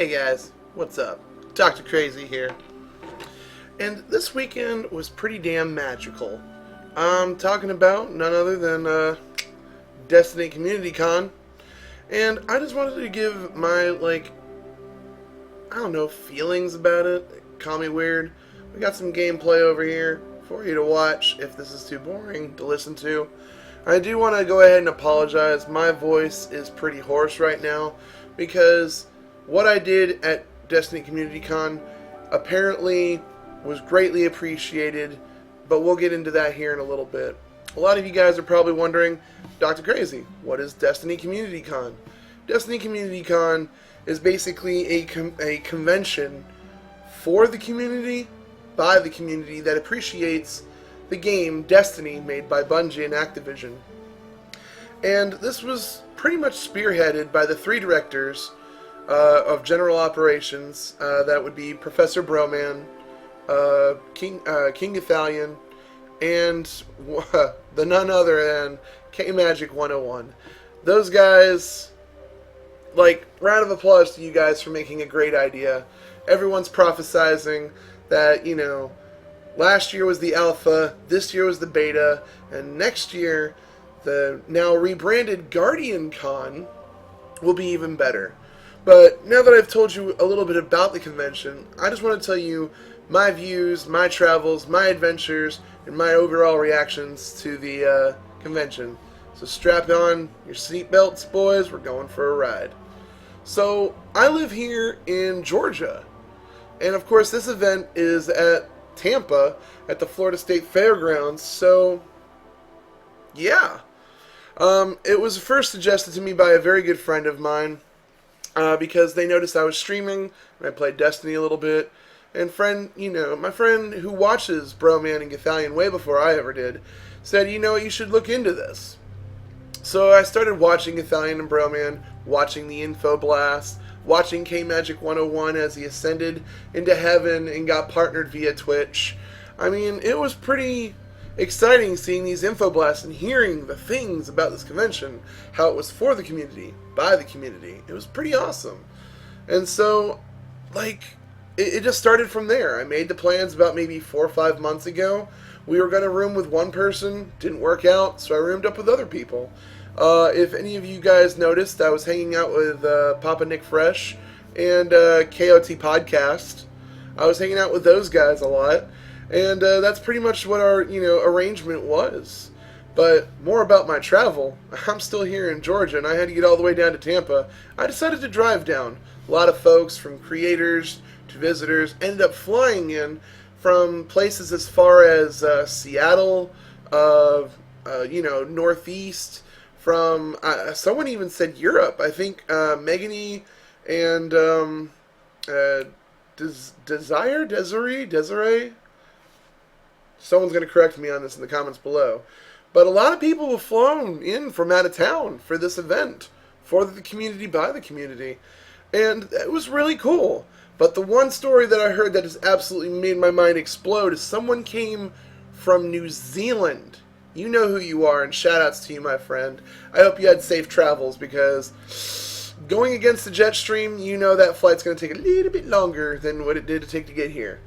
Hey guys, what's up? Dr. Krazy here. And this weekend was pretty damn magical. I'm talking about none other than Destiny Community Con. And I just wanted to give my, feelings about it. Call me weird. We got some gameplay over here for you to watch if this is too boring to listen to. I do want to go ahead and apologize. My voice is pretty hoarse right now because what I did at Destiny Community Con apparently was greatly appreciated, but we'll get into that here in a little bit. A lot of you guys are probably wondering, Dr. Krazy, what is Destiny Community Con? Destiny Community Con is basically a convention for the community, by the community, that appreciates the game Destiny made by Bungie and Activision. And this was pretty much spearheaded by the three directors of General Operations. That would be Professor Broman, King Ithalian, and the none other than K-Magic 101. Those guys, round of applause to you guys for making a great idea. Everyone's prophesizing that, last year was the alpha, this year was the beta, and next year, the now rebranded Guardian Con will be even better. But now that I've told you a little bit about the convention, I just want to tell you my views, my travels, my adventures, and my overall reactions to the convention. So strap on your seatbelts, boys, we're going for a ride. So, I live here in Georgia, and of course this event is at Tampa at the Florida State Fairgrounds, so yeah. It was first suggested to me by a very good friend of mine, because they noticed I was streaming, and I played Destiny a little bit, and my friend who watches Broman and Ithalian way before I ever did, said, you should look into this. So I started watching Ithalian and Broman, watching the Info Blast, watching K-Magic 101 as he ascended into heaven and got partnered via Twitch. I mean, it was pretty exciting seeing these info blasts and hearing the things about this convention, how it was for the community, by the community. It was pretty awesome. And so, it just started from there. I made the plans about maybe 4 or 5 months ago. We were going to room with one person, didn't work out, so I roomed up with other people. If any of you guys noticed, I was hanging out with Papa Nick Fresh and KOT Podcast. I was hanging out with those guys a lot. And that's pretty much what our, arrangement was. But more about my travel. I'm still here in Georgia, and I had to get all the way down to Tampa. I decided to drive down. A lot of folks, from creators to visitors, ended up flying in from places as far as Seattle, Northeast, from, someone even said Europe. I think Megany and Desiree? Someone's going to correct me on this in the comments below. But a lot of people have flown in from out of town for this event, for the community, by the community. And it was really cool. But the one story that I heard that has absolutely made my mind explode is someone came from New Zealand. You know who you are, and shout-outs to you, my friend. I hope you had safe travels, because going against the jet stream, that flight's going to take a little bit longer than what it did to take to get here.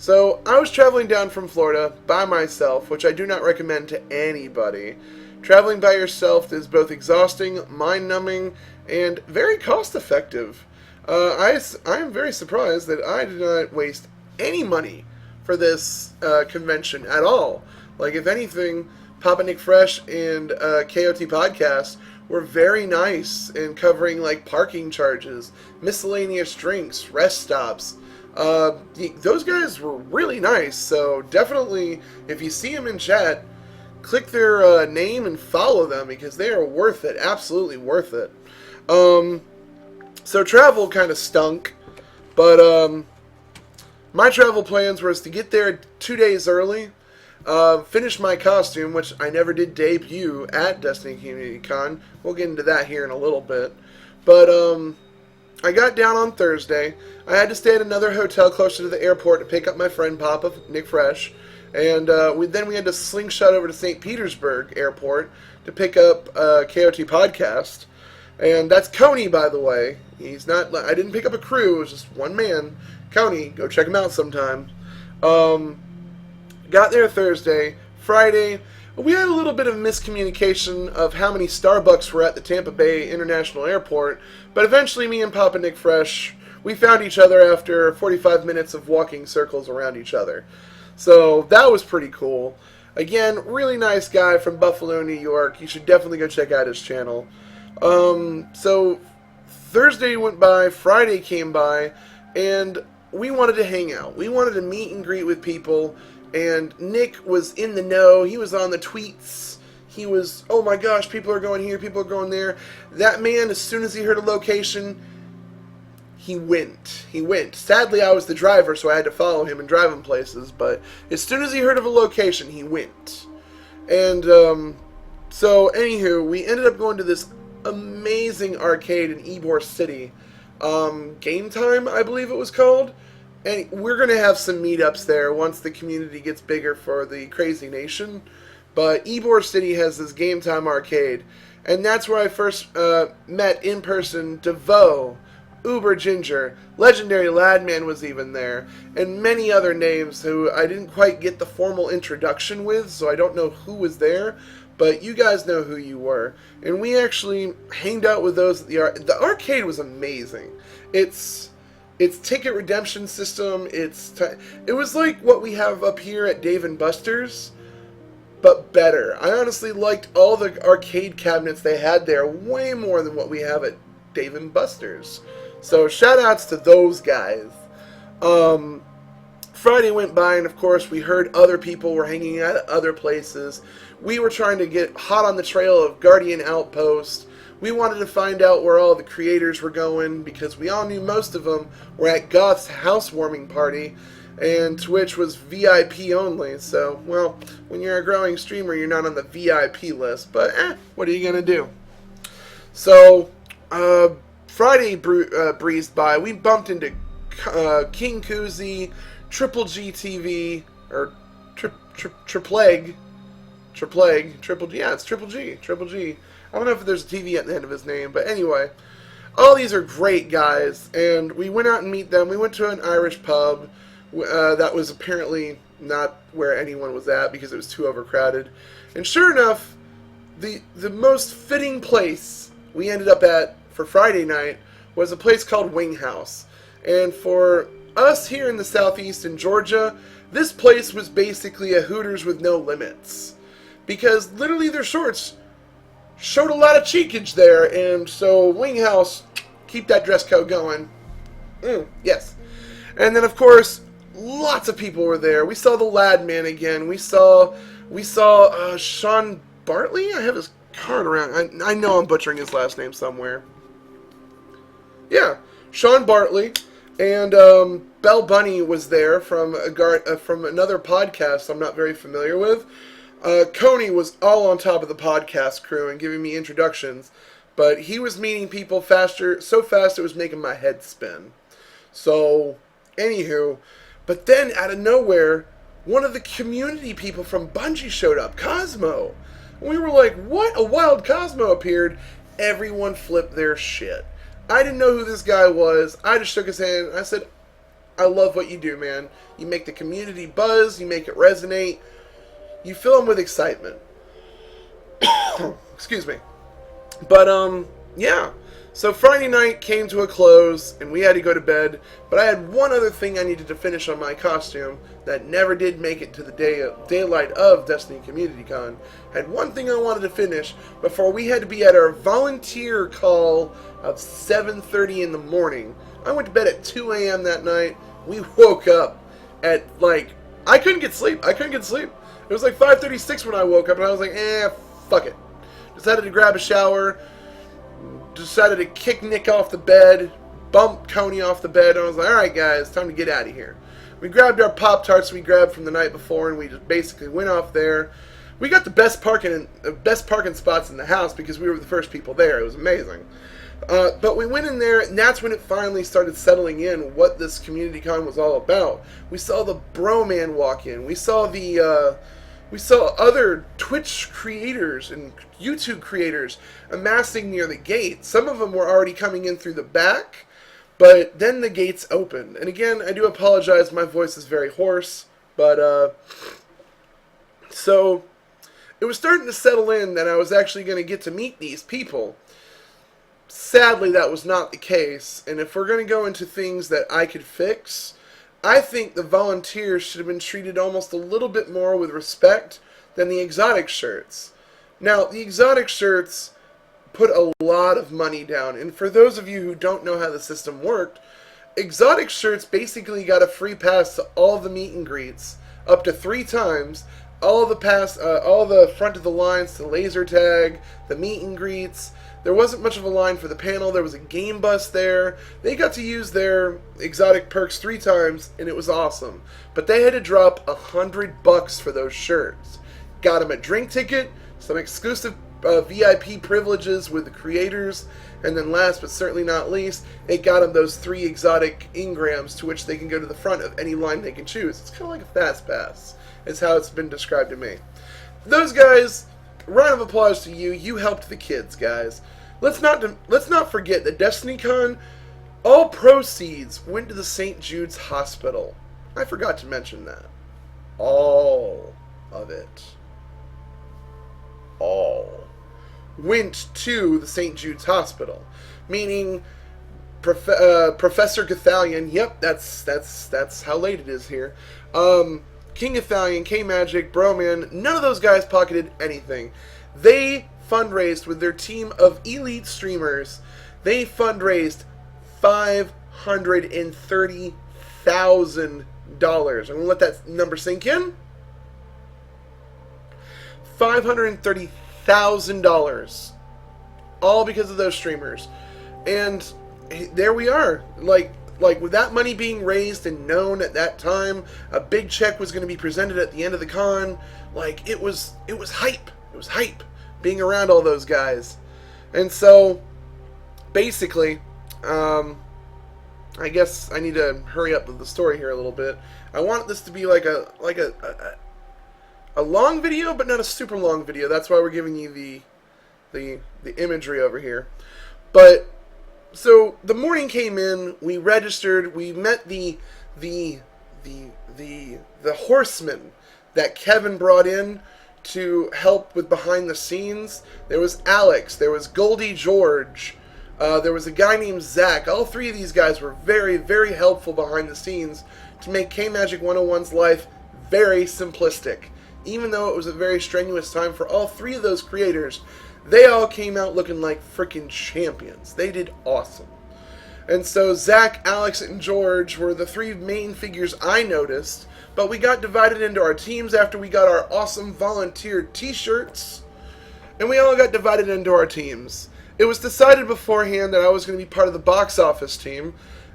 So, I was traveling down from Florida by myself, which I do not recommend to anybody. Traveling by yourself is both exhausting, mind-numbing, and very cost-effective. I am very surprised that I did not waste any money for this convention at all. If anything, Papa Nick Fresh and KOT Podcast were very nice in covering, parking charges, miscellaneous drinks, rest stops. Those guys were really nice, so definitely, if you see them in chat, click their name and follow them, because they are worth it, absolutely worth it. So travel kind of stunk, but my travel plans was to get there 2 days early, finish my costume, which I never did debut at Destiny Community Con. We'll get into that here in a little bit, but I got down on Thursday. I had to stay at another hotel closer to the airport to pick up my friend Papa Nick Fresh, and then we had to slingshot over to St. Petersburg Airport to pick up KOT Podcast. And that's Coney, by the way. He's not. I didn't pick up a crew. It was just one man. Coney, go check him out sometime. Um, got there Thursday. Friday, we had a little bit of miscommunication of how many Starbucks were at the Tampa Bay International Airport. But eventually, me and Papa Nick Fresh, we found each other after 45 minutes of walking circles around each other. So that was pretty cool. Again, really nice guy from Buffalo, New York. You should definitely go check out his channel. So Thursday went by, Friday came by, and we wanted to hang out. We wanted to meet and greet with people, and Nick was in the know. He was on the tweets. He was, oh my gosh, people are going here, people are going there. That man, as soon as he heard a location, he went. He went. Sadly, I was the driver, so I had to follow him and drive him places, but as soon as he heard of a location, he went. And, so, anywho, we ended up going to this amazing arcade in Ybor City. Game Time, I believe it was called. And we're going to have some meetups there once the community gets bigger for the Krazy Nation. But Ybor City has this Game Time arcade. And that's where I first met in person DeVoe, Uber Ginger, Legendary Ladman was even there, and many other names who I didn't quite get the formal introduction with, so I don't know who was there, but you guys know who you were. And we actually hanged out with those at the arcade was amazing. Its ticket redemption system, it was like what we have up here at Dave & Buster's, but better. I honestly liked all the arcade cabinets they had there way more than what we have at Dave & Buster's. So shout outs to those guys. Friday went by, and of course we heard other people were hanging out at other places. We were trying to get hot on the trail of Guardian Outpost. We wanted to find out where all the creators were going, because we all knew most of them were at Goth's housewarming party, and Twitch was VIP only. So, well, when you're a growing streamer, you're not on the VIP list, but what are you going to do? So, Friday breezed by. We bumped into King Koozie, Triple G TV, or Tripleg, yeah, it's Triple G. I don't know if there's a TV at the end of his name, but anyway, all these are great guys, and we went out and meet them. We went to an Irish pub that was apparently not where anyone was at because it was too overcrowded, and sure enough, the most fitting place we ended up at for Friday night was a place called Wing House. And for us here in the southeast in Georgia, this place was basically a Hooters with no limits, because literally their shorts showed a lot of cheekage there. And so Wing House, keep that dress code going. Yes. And then of course lots of people were there. We saw the Lad Man again. We saw Sean Bartley. I have his card around. I know I'm butchering his last name somewhere. Yeah, Sean Bartley, and Bell Bunny was there from another podcast I'm not very familiar with. Coney was all on top of the podcast crew and giving me introductions, but he was meeting people so fast it was making my head spin. So, anywho, but then out of nowhere, one of the community people from Bungie showed up, Cosmo. We were like, what? A wild Cosmo appeared. Everyone flipped their shit. I didn't know who this guy was. I just shook his hand. I said, I love what you do, man. You make the community buzz. You make it resonate. You fill them with excitement. Excuse me. But, yeah. So Friday night came to a close, and we had to go to bed. But I had one other thing I needed to finish on my costume that never did make it to the daylight of Destiny Community Con. I had one thing I wanted to finish before we had to be at our volunteer call of 7:30 in the morning. I went to bed at 2 a.m. that night. We woke up at, I couldn't get sleep. It was like 5:36 when I woke up, and I was like, fuck it. Decided to grab a shower. Decided to kick Nick off the bed, bump Coney off the bed, and I was like, alright guys, time to get out of here. We grabbed our Pop-Tarts we grabbed from the night before, and we just basically went off there. We got the best parking spots in the house because we were the first people there. It was amazing. But we went in there, and that's when it finally started settling in what this community con was all about. We saw the Bro Man walk in. We saw the We saw other Twitch creators and YouTube creators amassing near the gate. Some of them were already coming in through the back, but then the gates opened. And again, I do apologize, my voice is very hoarse, but so it was starting to settle in that I was actually going to get to meet these people. Sadly, that was not the case, and if we're going to go into things that I could fix, I think the volunteers should have been treated almost a little bit more with respect than the exotic shirts. Now, the exotic shirts put a lot of money down, and for those of you who don't know how the system worked, exotic shirts basically got a free pass to all the meet and greets, up to 3 times, all the front of the lines to laser tag, the meet and greets. There wasn't much of a line for the panel. There was a game bus there. They got to use their exotic perks 3 times, and it was awesome. But they had to drop $100 for those shirts. Got them a drink ticket, some exclusive VIP privileges with the creators, and then last but certainly not least, it got them those 3 exotic engrams to which they can go to the front of any line they can choose. It's kind of like a fast pass, is how it's been described to me. Those guys, round of applause to you. You helped the kids, guys. Let's not forget that DestinyCon, all proceeds went to the St. Jude's Hospital. I forgot to mention that. All of it. All went to the St. Jude's Hospital, meaning Professor Gathalion. Yep, that's how late it is here. King Gathalion, K-Magic, Broman, none of those guys pocketed anything. They fundraised with their team of elite streamers. They fundraised $530,000. I'm going to let that number sink in. $530,000. All because of those streamers. And there we are. Like with that money being raised and known at that time, a big check was going to be presented at the end of the con. Like it was hype. It was hype being around all those guys. And so basically, I guess I need to hurry up with the story here a little bit. I want this to be like a long video, but not a super long video. That's why we're giving you the imagery over here. But so the morning came in, we registered, we met the horsemen that Kevin brought in to help with behind the scenes. There was Alex, there was Goldie George, there was a guy named Zach. All 3 of these guys were very, very helpful behind the scenes to make K-Magic 101's life very simplistic. Even though it was a very strenuous time for all 3 of those creators, they all came out looking like freaking champions. They did awesome. And so Zach, Alex, and George were the 3 main figures I noticed, but we got divided into our teams after we got our awesome volunteer t-shirts, and we all got divided into our teams. It was decided beforehand that I was going to be part of the box office team,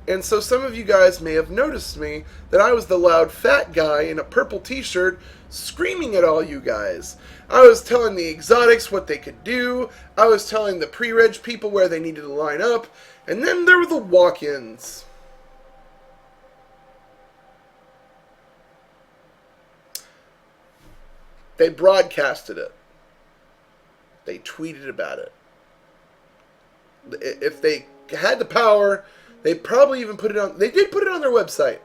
and so some of you guys may have noticed me that I was the loud fat guy in a purple t-shirt screaming at all you guys. I was telling the exotics what they could do, I was telling the pre-reg people where they needed to line up, and then there were the walk-ins. They broadcasted it. They tweeted about it. If they had the power, they probably even put it on. They did put it on their website.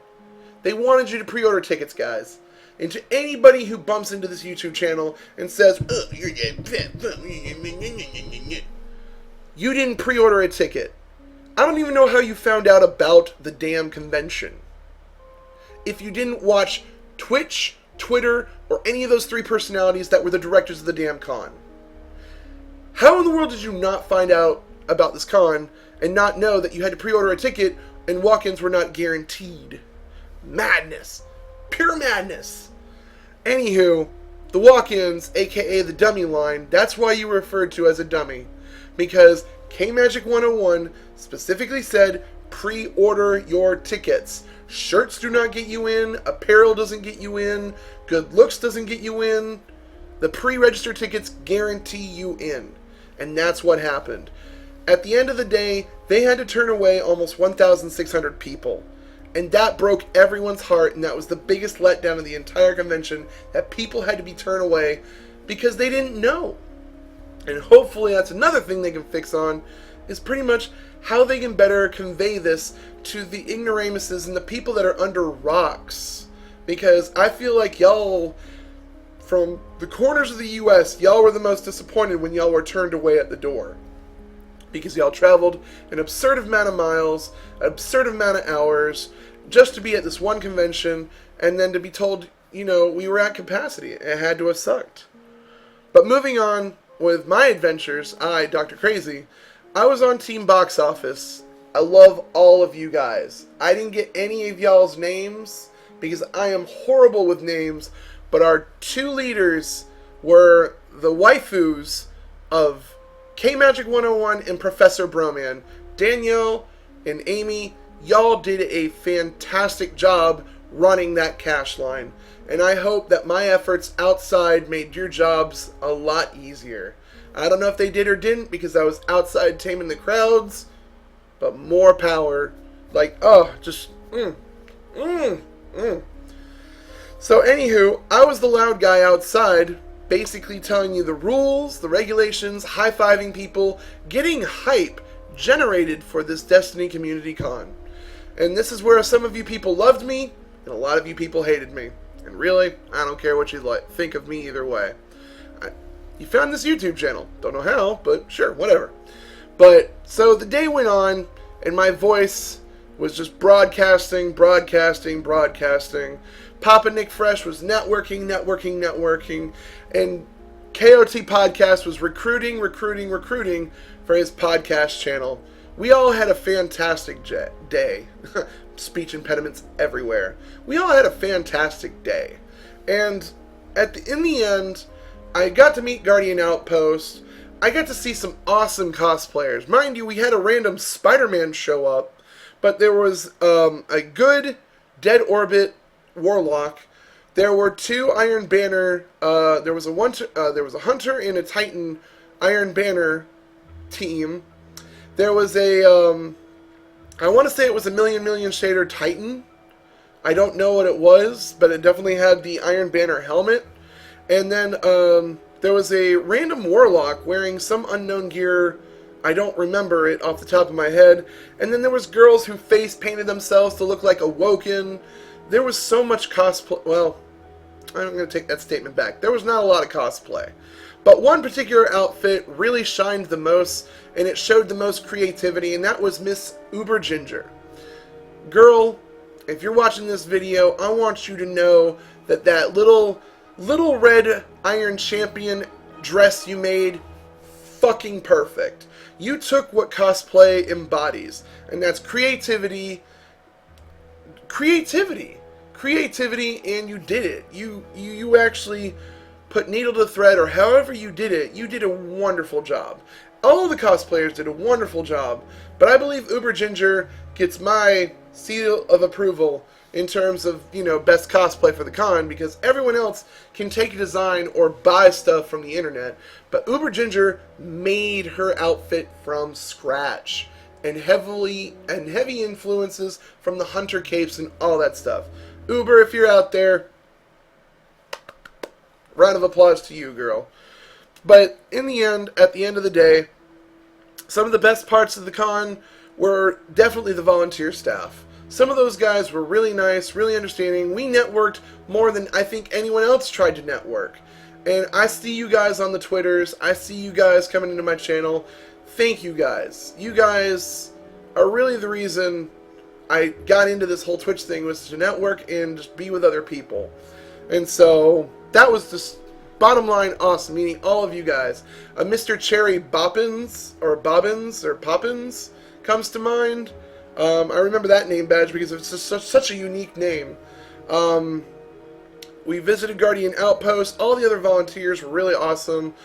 They wanted you to pre-order tickets, guys. And to anybody who bumps into this YouTube channel and says, "Oh, you're you didn't pre-order a ticket." I don't even know how you found out about the damn convention. If you didn't watch Twitch, Twitter, or any of those 3 personalities that were the directors of the damn con. How in the world did you not find out about this con and not know that you had to pre-order a ticket and walk-ins were not guaranteed? Madness. Pure madness. Anywho, the walk-ins, aka the dummy line, that's why you were referred to as a dummy. Because K-Magic 101 specifically said, pre-order your tickets. Shirts do not get you in, apparel doesn't get you in, good looks doesn't get you in. The pre-register tickets guarantee you in. And that's what happened. At the end of the day, they had to turn away almost 1,600 people. And that broke everyone's heart, and that was the biggest letdown of the entire convention, that people had to be turned away because they didn't know. And hopefully that's another thing they can fix on, is pretty much how they can better convey this to the ignoramuses and the people that are under rocks. Because I feel like y'all, from the corners of the U.S., y'all were the most disappointed when y'all were turned away at the door. Because y'all traveled an absurd amount of miles, an absurd amount of hours, just to be at this one convention, and then to be told, we were at capacity. It had to have sucked. But moving on with my adventures, I, Dr. Krazy, I was on Team Box Office. I love all of you guys. I didn't get any of y'all's names, because I am horrible with names, but our two leaders were the waifus of K-Magic 101 and Professor Broman. Danielle and Amy, y'all did a fantastic job running that cash line. And I hope that my efforts outside made your jobs a lot easier. I don't know if they did or didn't, because I was outside taming the crowds, but more power. So anywho, I was the loud guy outside, basically telling you the rules, the regulations, high-fiving people, getting hype generated for this Destiny Community Con. And this is where some of you people loved me, and a lot of you people hated me. And really, I don't care what you think of me either way. You found this YouTube channel. Don't know how, but sure, whatever. But, so the day went on, and my voice was just broadcasting. Papa Nick Fresh was networking, and KOT Podcast was recruiting for his podcast channel. We all had a fantastic day. Speech impediments everywhere. We all had a fantastic day. And in the end, I got to meet Guardian Outpost. I got to see some awesome cosplayers. Mind you, we had a random Spider-Man show up, but there was a good Dead Orbit Warlock. There were two Iron Banner. There was a Hunter and a Titan Iron Banner team. There was a I want to say it was a Million Shader Titan. I don't know what it was, but it definitely had the Iron Banner helmet. And then there was a random Warlock wearing some unknown gear. I don't remember it off the top of my head. And then there was girls who face painted themselves to look like Awoken. There was so much cosplay. Well, I'm going to take that statement back. There was not a lot of cosplay. But one particular outfit really shined the most, and it showed the most creativity, and that was Miss Uber Ginger. Girl, if you're watching this video, I want you to know that little red Iron Champion dress you made, fucking perfect. You took what cosplay embodies, and that's creativity, and you did it. You actually put needle to thread, or however you did it. You did a wonderful job. All of the cosplayers did a wonderful job, but I believe Uber Ginger gets my seal of approval in terms of, best cosplay for the con, because everyone else can take a design or buy stuff from the internet, but Uber Ginger made her outfit from scratch, and heavy influences from the Hunter capes and all that stuff. Uber, if you're out there, round of applause to you, girl. But in the end, at the end of the day, some of the best parts of the con were definitely the volunteer staff. Some of those guys were really nice, really understanding. We networked more than I think anyone else tried to network. And I see you guys on the Twitters. I see you guys coming into my channel. Thank you guys. You guys are really the reason I got into this whole Twitch thing, was to network and just be with other people. And so that was just bottom line awesome, meeting all of you guys. Mr. Cherry Boppins comes to mind. I remember that name badge because it's just such a unique name. We visited Guardian Outpost. All the other volunteers were really awesome.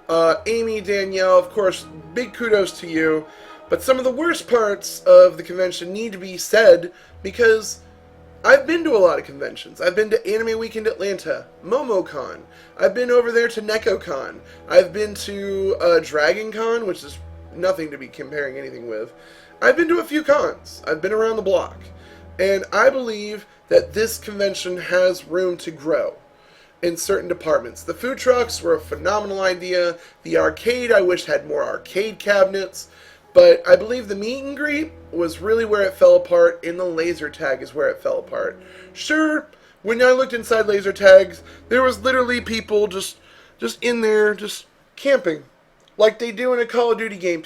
Amy, Danielle, of course, big kudos to you. But some of the worst parts of the convention need to be said, because I've been to a lot of conventions. I've been to Anime Weekend Atlanta, MomoCon. I've been over there to NekoCon. I've been to DragonCon, which is nothing to be comparing anything with. I've been to a few cons. I've been around the block. And I believe that this convention has room to grow in certain departments. The food trucks were a phenomenal idea. The arcade, I wish, had more arcade cabinets. But I believe the meet and greet was really where it fell apart, and the laser tag is where it fell apart. Sure, when I looked inside laser tags, there was literally people just in there, just camping, like they do in a Call of Duty game,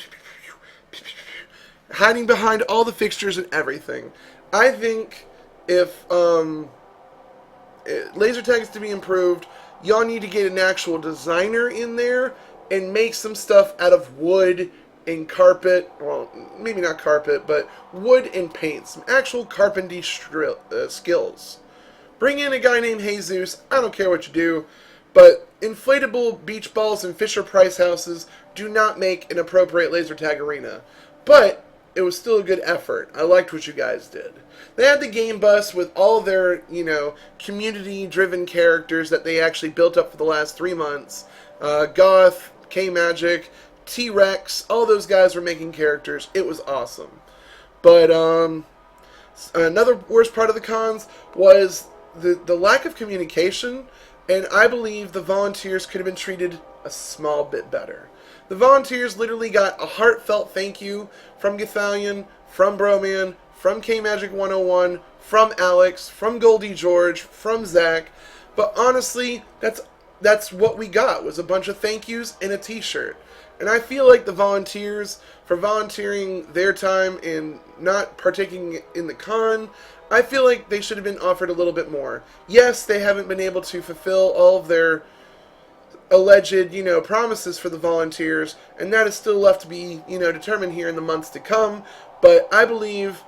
hiding behind all the fixtures and everything. I think if laser tags to be improved, y'all need to get an actual designer in there and make some stuff out of wood and carpet. Well, maybe not carpet, but wood and paint. Some actual carpentry skills. Bring in a guy named Jesus. I don't care what you do, but inflatable beach balls and Fisher Price houses do not make an appropriate laser tag arena. But it was still a good effort. I liked what you guys did. They had the game bus with all their, community-driven characters that they actually built up for the last 3 months. Goth, K-Magic, T-Rex, all those guys were making characters. It was awesome. But another worst part of the cons was the lack of communication, and I believe the volunteers could have been treated a small bit better. The volunteers literally got a heartfelt thank you from Gathalion, from Broman, from K-Magic 101, from Alex, from Goldie George, from Zach. But honestly, that's what we got, was a bunch of thank yous and a t-shirt. And I feel like the volunteers, for volunteering their time and not partaking in the con, I feel like they should have been offered a little bit more. Yes, they haven't been able to fulfill all of their alleged, promises for the volunteers, and that is still left to be, determined here in the months to come. But I believe,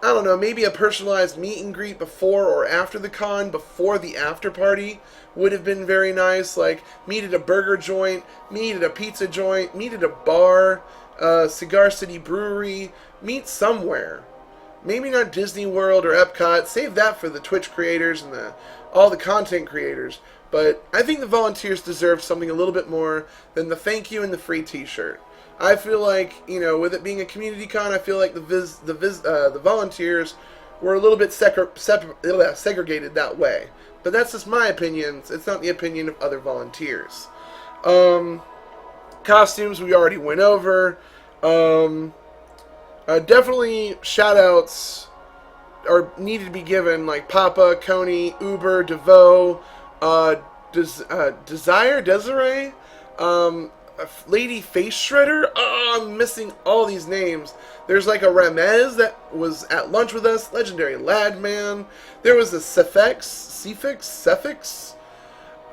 I don't know, maybe a personalized meet and greet before or after the con, before the after party, would have been very nice. Like, meet at a burger joint, meet at a pizza joint, meet at a bar, Cigar City Brewery, meet somewhere. Maybe not Disney World or Epcot. Save that for the Twitch creators and all the content creators. But I think the volunteers deserve something a little bit more than the thank you and the free t-shirt. I feel like, with it being a community con, I feel like the volunteers were a little bit segregated that way. But that's just my opinion. It's not the opinion of other volunteers. Costumes we already went over. Definitely shout-outs are needed to be given, like Papa, Coney, Uber, DeVoe, Desiree, Lady Face Shredder. Oh, I'm missing all these names. There's like a Ramez that was at lunch with us, Legendary Ladman. There was a Cephix.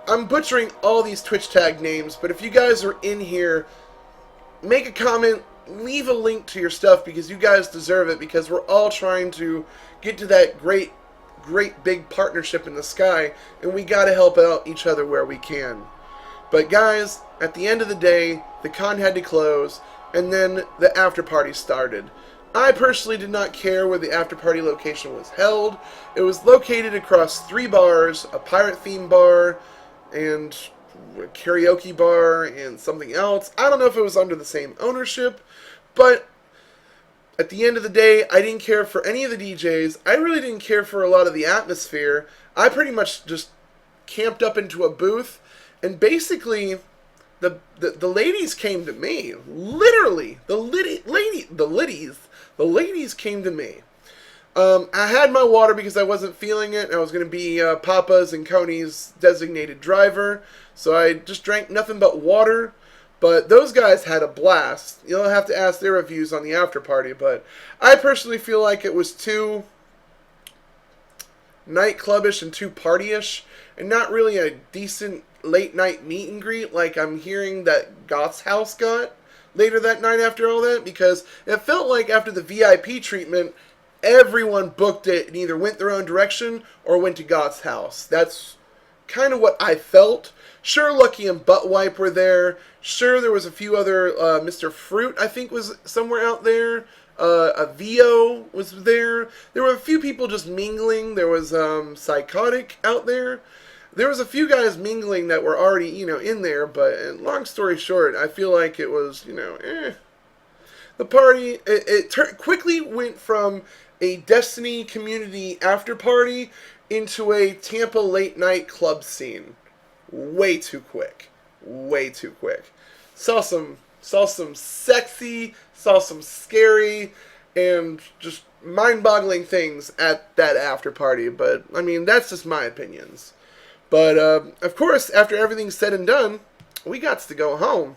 I'm butchering all these Twitch tag names, but if you guys are in here, make a comment, leave a link to your stuff, because you guys deserve it, because we're all trying to get to that great big partnership in the sky, and we gotta help out each other where we can. But guys, at the end of the day, the con had to close, and then the after party started. I personally did not care where the after party location was held. It was located across 3 bars, a pirate themed bar, and a karaoke bar, and something else. I don't know if it was under the same ownership, but at the end of the day, I didn't care for any of the DJs. I really didn't care for a lot of the atmosphere. I pretty much just camped up into a booth, and basically the ladies came to me. Literally, the ladies came to me. I had my water because I wasn't feeling it. I was going to be Papa's and Coney's designated driver, so I just drank nothing but water. But those guys had a blast. You'll have to ask their reviews on the after party, but I personally feel like it was too nightclubish and too partyish, and not really a decent late night meet and greet like I'm hearing that Goth's house got later that night after all that, because it felt like after the VIP treatment, everyone booked it and either went their own direction or went to Goth's house. That's kind of what I felt. Sure, Lucky and Buttwipe were there. Sure, there was a few other, Mr. Fruit, I think, was somewhere out there. A Vio was there. There were a few people just mingling. There was, Psychotic out there. There was a few guys mingling that were already, in there, but long story short, I feel like it was, The party, it quickly went from a Destiny community after party into a Tampa late night club scene. Way too quick. Way too quick. Saw some sexy, saw some scary, and just mind-boggling things at that after party. But I mean, that's just my opinions. But of course, after everything's said and done, we got to go home.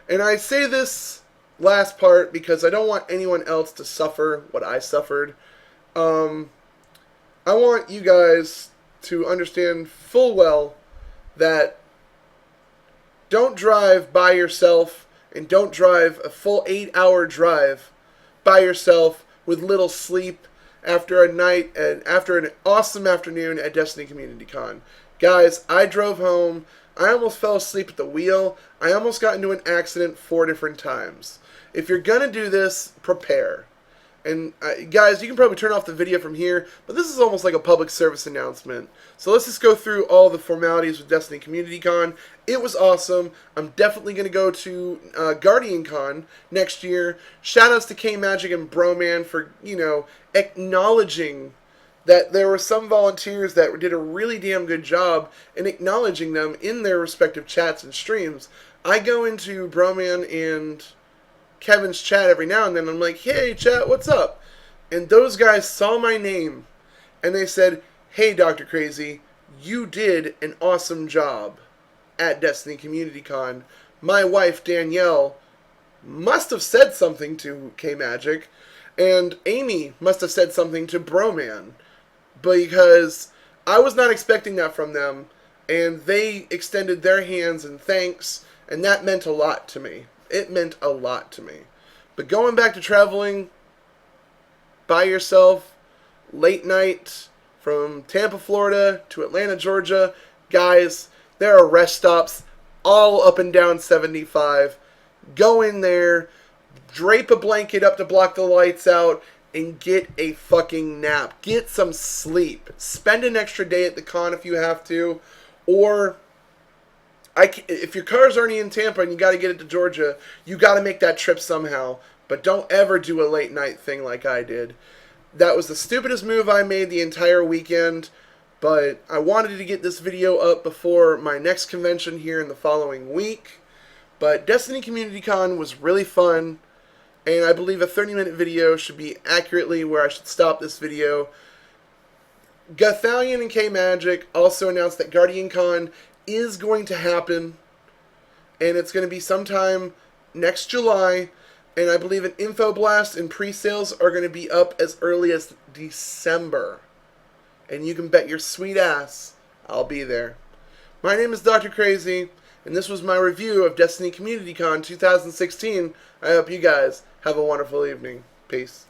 And I say this last part because I don't want anyone else to suffer what I suffered. Um, I want you guys to understand full well that don't drive by yourself and don't drive a full 8-hour drive by yourself with little sleep after a night and after an awesome afternoon at Destiny Community Con. Guys, I drove home. I almost fell asleep at the wheel. I almost got into an accident 4 different times. If you're going to do this, prepare. And guys, you can probably turn off the video from here, but this is almost like a public service announcement. So let's just go through all the formalities with Destiny Community Con. It was awesome. I'm definitely going to go to Guardian Con next year. Shoutouts to K-Magic and Broman for, acknowledging that there were some volunteers that did a really damn good job in acknowledging them in their respective chats and streams. I go into Broman and Kevin's chat every now and then. I'm like, hey, chat, what's up? And those guys saw my name, and they said, hey, Dr. Krazy, you did an awesome job at Destiny Community Con. My wife, Danielle, must have said something to K-Magic, and Amy must have said something to Broman, because I was not expecting that from them, and they extended their hands in thanks, and that meant a lot to me. It meant a lot to me. But going back to traveling by yourself, late night, from Tampa, Florida to Atlanta, Georgia, guys, there are rest stops all up and down 75. Go in there, drape a blanket up to block the lights out, and get a fucking nap. Get some sleep. Spend an extra day at the con if you have to, or if your car's already in Tampa and you got to get it to Georgia, you got to make that trip somehow. But don't ever do a late night thing like I did. That was the stupidest move I made the entire weekend. But I wanted to get this video up before my next convention here in the following week. But Destiny Community Con was really fun. And I believe a 30-minute video should be accurately where I should stop this video. Gothalion and K-Magic also announced that Guardian Con is going to happen, and it's going to be sometime next July, and I believe an info blast and pre-sales are going to be up as early as December, and you can bet your sweet ass I'll be there. My name is Dr. Krazy, and this was my review of Destiny Community Con 2016. I hope you guys have a wonderful evening. Peace.